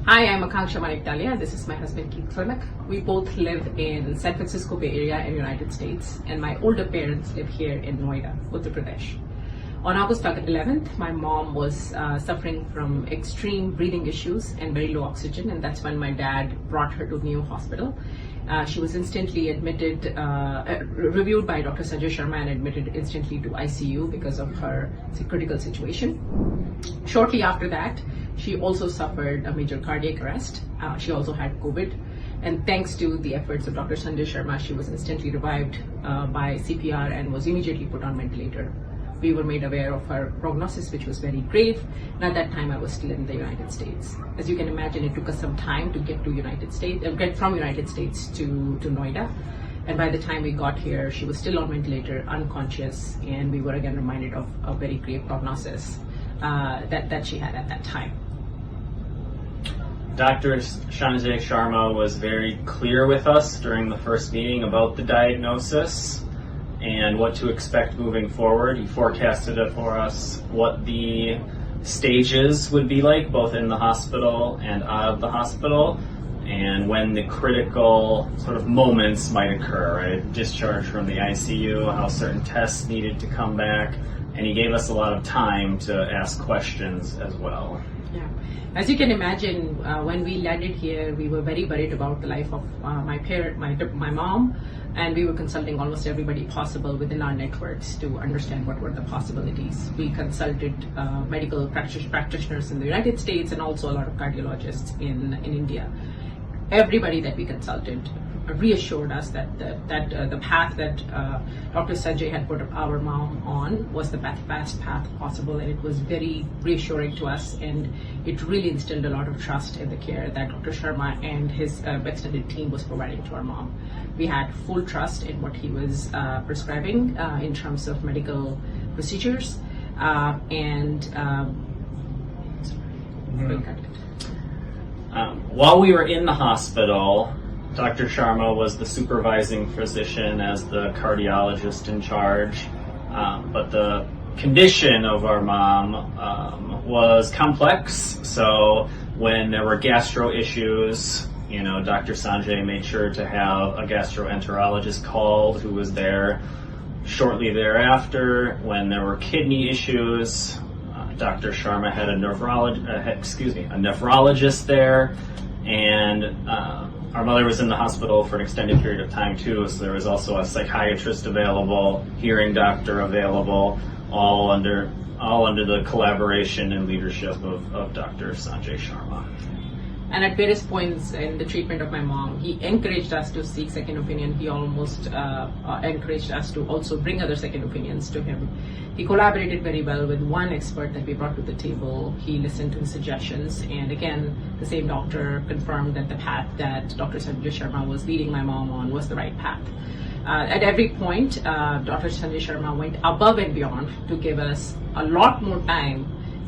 Hi, I'm Akansha Sharmarik Dalmia. This is my husband Heath. We both live in San Francisco Bay Area in the United States, and my older parents live here in Noida, Uttar Pradesh. On August 11th, my mom was suffering from extreme breathing issues and very low oxygen, and that's when my dad brought her to New Hospital. She was instantly admitted, reviewed by Dr. Sanjay Sharma and admitted instantly to ICU because of her critical situation. Shortly after that, she also suffered a major cardiac arrest. She also had COVID. And thanks to the efforts of Dr. Sanjay Sharma, she was instantly revived by CPR and was immediately put on ventilator. We were made aware of her prognosis, which was very grave. And at that time, I was still in the United States. As you can imagine, it took us some time to get to get from United States to Noida. And by the time we got here, she was still on ventilator, unconscious, and we were again reminded of a very grave prognosis that she had at that time. Dr. Sanjay Sharma was very clear with us during the first meeting about the diagnosis and what to expect moving forward. He forecasted it for us, what the stages would be like, both in the hospital and out of the hospital, and when the critical sort of moments might occur, right? Discharge from the ICU, how certain tests needed to come back, and he gave us a lot of time to ask questions as well. Yeah. As you can imagine, when we landed here, we were very worried about the life of my mom, and we were consulting almost everybody possible within our networks to understand what were the possibilities. We consulted medical practitioners in the United States and also a lot of cardiologists in India. Everybody that we consulted reassured us that the path that Dr. Sanjay had put our mom on was the best path possible, and it was very reassuring to us, and it really instilled a lot of trust in the care that Dr. Sharma and his extended team was providing to our mom. We had full trust in what he was prescribing in terms of medical procedures, While we were in the hospital, Dr. Sharma was the supervising physician as the cardiologist in charge, but the condition of our mom was complex. So when there were gastro issues, Dr. Sanjay made sure to have a gastroenterologist called who was there shortly thereafter. When there were kidney issues, Dr. Sharma had a nephrologist there, and our mother was in the hospital for an extended period of time too, so there was also a psychiatrist available, hearing doctor available, all under the collaboration and leadership of Dr. Sanjay Sharma. And at various points in the treatment of my mom, he encouraged us to seek second opinion. He almost encouraged us to also bring other second opinions to him. He collaborated very well with one expert that we brought to the table. He listened to his suggestions, and again, the same doctor confirmed that the path that Dr. Sanjay Sharma was leading my mom on was the right path. At every point, Dr. Sanjay Sharma went above and beyond to give us a lot more time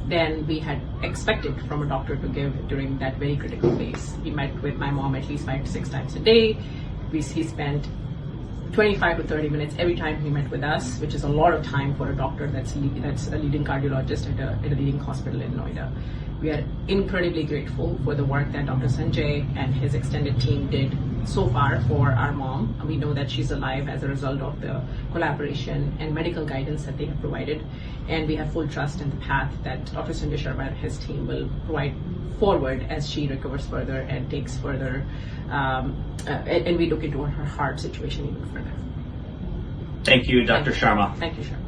than we had expected from a doctor to give during that very critical phase. He met with my mom at least 5 to 6 times a day. He spent 25 to 30 minutes every time he met with us, which is a lot of time for a doctor that's a leading cardiologist at a leading hospital in Noida. We are incredibly grateful for the work that Dr. Sanjay and his extended team did so far for our mom. We know that she's alive as a result of the collaboration and medical guidance that they have provided, and we have full trust in the path that Dr. Sanjay Sharma and his team will provide forward as she recovers further and takes further, and we look into her heart situation even further. Thank you, Dr. Sharma. Thank you, Sharma.